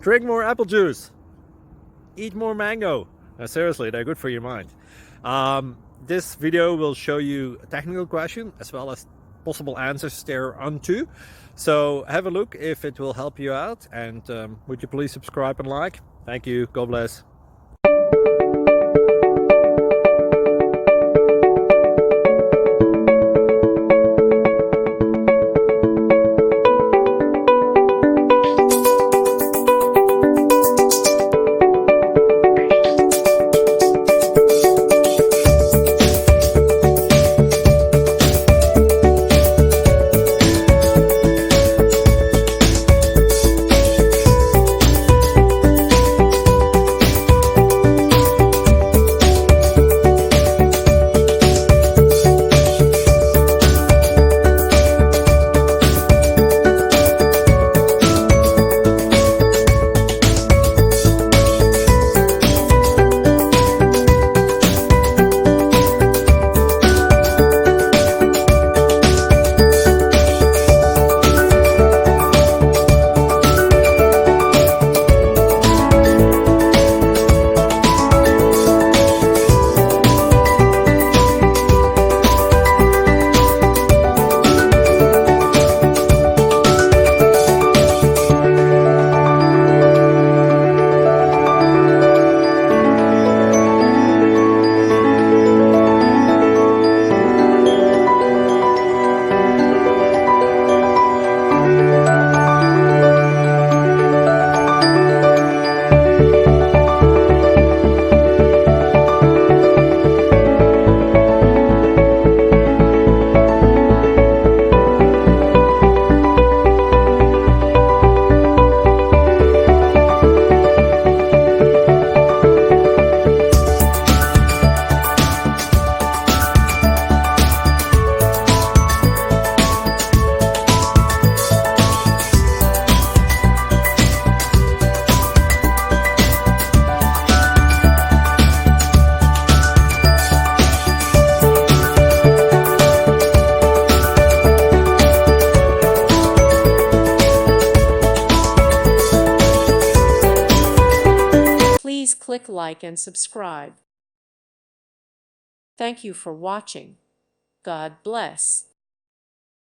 Drink more apple juice. Eat more mango. Seriously, they're good for your mind. This video will show you a technical question as well as possible answers thereunto. So have a look if it will help you out, and would you please subscribe and like? Thank you. God bless. Please click like and subscribe. Thank you for watching. God bless.